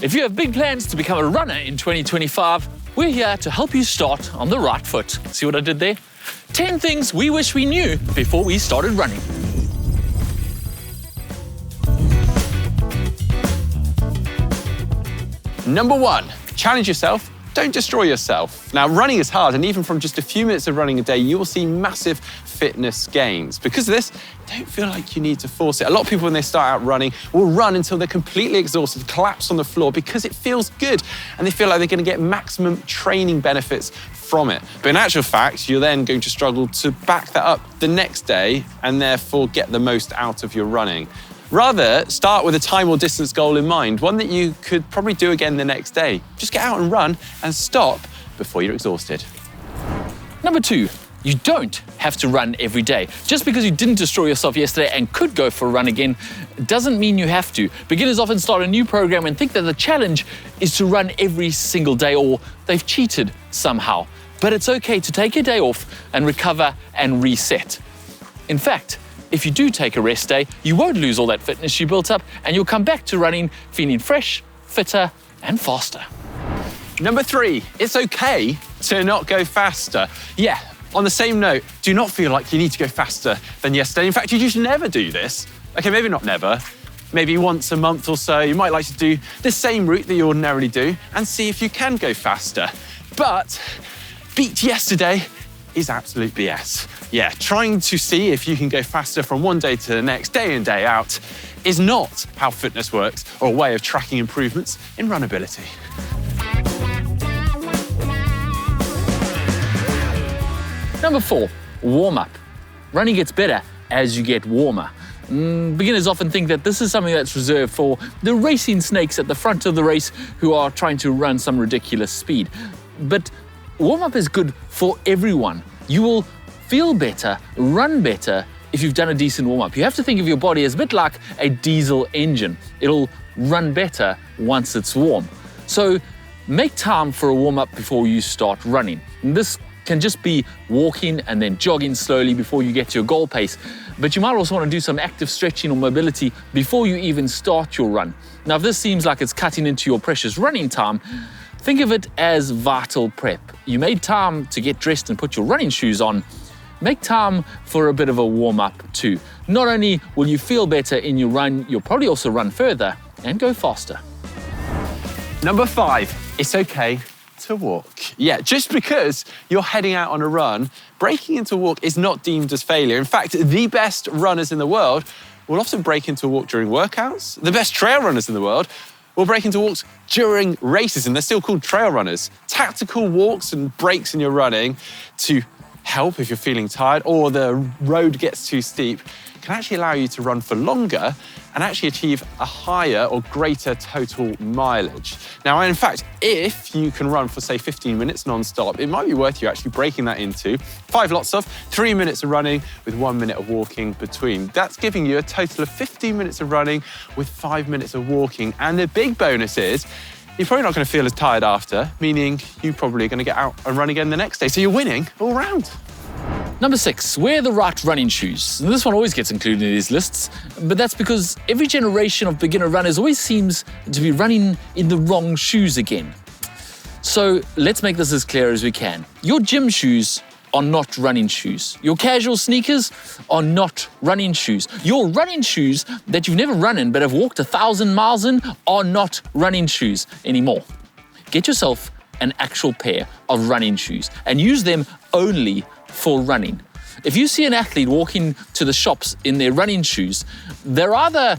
If you have big plans to become a runner in 2025, we're here to help you start on the right foot. See what I did there? 10 things we wish we knew before we started running. Number 1, challenge yourself. Don't destroy yourself. Now, running is hard, and even from just a few minutes of running a day, you will see massive fitness gains. Because of this, don't feel like you need to force it. A lot of people, when they start out running, will run until they're completely exhausted, collapse on the floor because it feels good, and they feel like they're going to get maximum training benefits from it. But in actual fact, you're then going to struggle to back that up the next day and therefore get the most out of your running. Rather, start with a time or distance goal in mind, one that you could probably do again the next day. Just get out and run and stop before you're exhausted. Number 2, you don't have to run every day. Just because you didn't destroy yourself yesterday and could go for a run again, doesn't mean you have to. Beginners often start a new program and think that the challenge is to run every single day, or they've cheated somehow. But it's okay to take a day off and recover and reset. In fact, if you do take a rest day, you won't lose all that fitness you built up, and you'll come back to running feeling fresh, fitter, and faster. Number 3, it's okay to not go faster. Yeah, on the same note, do not feel like you need to go faster than yesterday. In fact, you should never do this. Okay, maybe not never. Maybe once a month or so, you might like to do the same route that you ordinarily do and see if you can go faster. But beat yesterday is absolute BS. Yeah, trying to see if you can go faster from one day to the next, day in, day out, is not how fitness works or a way of tracking improvements in runability. Number 4, warm up. Running gets better as you get warmer. Beginners often think that this is something that's reserved for the racing snakes at the front of the race who are trying to run some ridiculous speed. But warm-up is good for everyone. You will feel better, run better if you've done a decent warm-up. You have to think of your body as a bit like a diesel engine. It'll run better once it's warm. So make time for a warm-up before you start running. And this can just be walking and then jogging slowly before you get to your goal pace. But you might also want to do some active stretching or mobility before you even start your run. Now, if this seems like it's cutting into your precious running time, think of it as vital prep. You made time to get dressed and put your running shoes on. Make time for a bit of a warm-up too. Not only will you feel better in your run, you'll probably also run further and go faster. Number 5, it's okay to walk. Yeah, just because you're heading out on a run, breaking into a walk is not deemed as failure. In fact, the best runners in the world will often break into a walk during workouts. The best trail runners in the world will break into walks during races, and they're still called trail runners. Tactical walks and breaks in your running to help if you're feeling tired or the road gets too steep can actually allow you to run for longer and actually achieve a higher or greater total mileage. Now, in fact, if you can run for, say, 15 minutes non-stop, it might be worth you actually breaking that into 5 lots of 3 minutes of running with 1 minute of walking between. That's giving you a total of 15 minutes of running with 5 minutes of walking. And the big bonus is you're probably not going to feel as tired after, meaning you're probably going to get out and run again the next day. So you're winning all round. Number 6, wear the right running shoes. And this one always gets included in these lists, but that's because every generation of beginner runners always seems to be running in the wrong shoes again. So let's make this as clear as we can. Your gym shoes are not running shoes. Your casual sneakers are not running shoes. Your running shoes that you've never run in but have walked 1,000 miles in are not running shoes anymore. Get yourself an actual pair of running shoes and use them only for running. If you see an athlete walking to the shops in their running shoes, they're either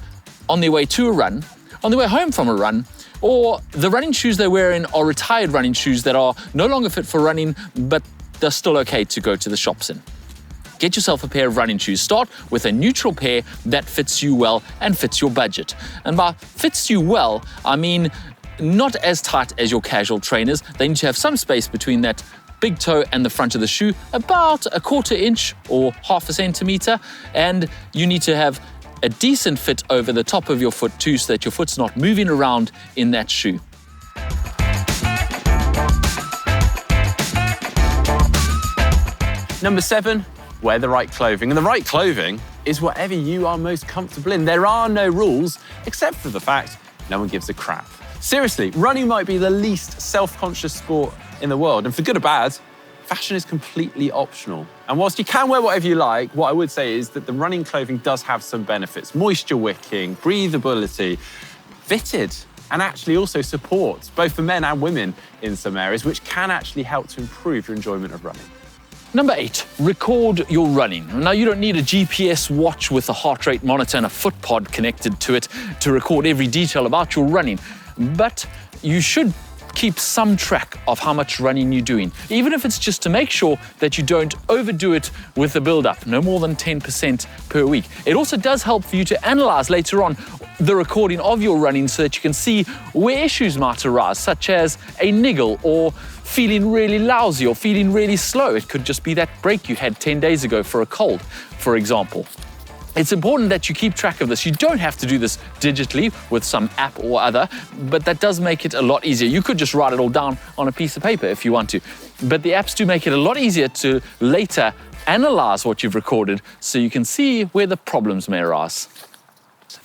on their way to a run, on their way home from a run, or the running shoes they're wearing are retired running shoes that are no longer fit for running, but they're still okay to go to the shops in. Get yourself a pair of running shoes. Start with a neutral pair that fits you well and fits your budget. And by fits you well, I mean not as tight as your casual trainers. They need to have some space between that big toe and the front of the shoe, about 1/4 inch or 1/2 centimeter, and you need to have a decent fit over the top of your foot too, so that your foot's not moving around in that shoe. Number 7, wear the right clothing. And the right clothing is whatever you are most comfortable in. There are no rules, except for the fact no one gives a crap. Seriously, running might be the least self-conscious sport in the world, and for good or bad, fashion is completely optional. And whilst you can wear whatever you like, what I would say is that the running clothing does have some benefits. Moisture wicking, breathability, fitted, and actually also supports both for men and women in some areas, which can actually help to improve your enjoyment of running. Number 8, record your running. Now, you don't need a GPS watch with a heart rate monitor and a foot pod connected to it to record every detail about your running, but you should keep some track of how much running you're doing, even if it's just to make sure that you don't overdo it with the build-up, no more than 10% per week. It also does help for you to analyze later on the recording of your running so that you can see where issues might arise, such as a niggle or feeling really lousy or feeling really slow. It could just be that break you had 10 days ago for a cold, for example. It's important that you keep track of this. You don't have to do this digitally with some app or other, but that does make it a lot easier. You could just write it all down on a piece of paper if you want to, but the apps do make it a lot easier to later analyze what you've recorded so you can see where the problems may arise.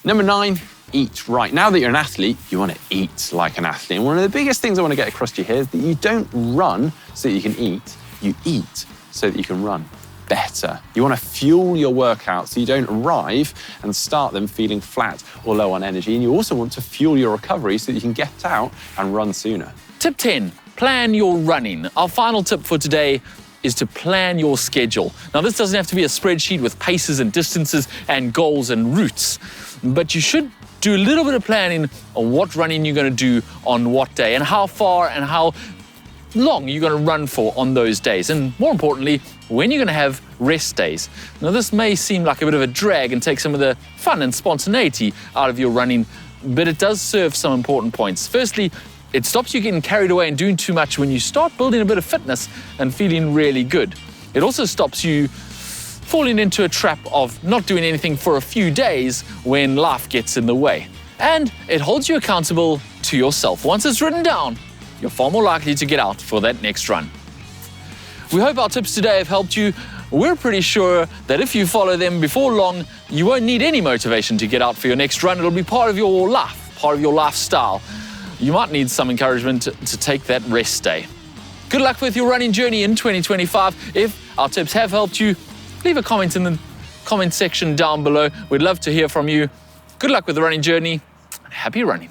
Number 9, eat right. Now that you're an athlete, you want to eat like an athlete. And one of the biggest things I want to get across to you here is that you don't run so that you can eat, you eat so that you can run better. You want to fuel your workout so you don't arrive and start them feeling flat or low on energy. And you also want to fuel your recovery so that you can get out and run sooner. Tip 10, plan your running. Our final tip for today is to plan your schedule. Now, this doesn't have to be a spreadsheet with paces and distances and goals and routes, but you should do a little bit of planning on what running you're going to do on what day and how far and how long you're going to run for on those days, and more importantly, when you're going to have rest days. Now, this may seem like a bit of a drag and take some of the fun and spontaneity out of your running, but it does serve some important points. Firstly, it stops you getting carried away and doing too much when you start building a bit of fitness and feeling really good. It also stops you falling into a trap of not doing anything for a few days when life gets in the way. And it holds you accountable to yourself. Once it's written down, you're far more likely to get out for that next run. We hope our tips today have helped you. We're pretty sure that if you follow them before long, you won't need any motivation to get out for your next run. It'll be part of your life, part of your lifestyle. You might need some encouragement to take that rest day. Good luck with your running journey in 2025. If our tips have helped you, leave a comment in the comment section down below. We'd love to hear from you. Good luck with the running journey. Happy running.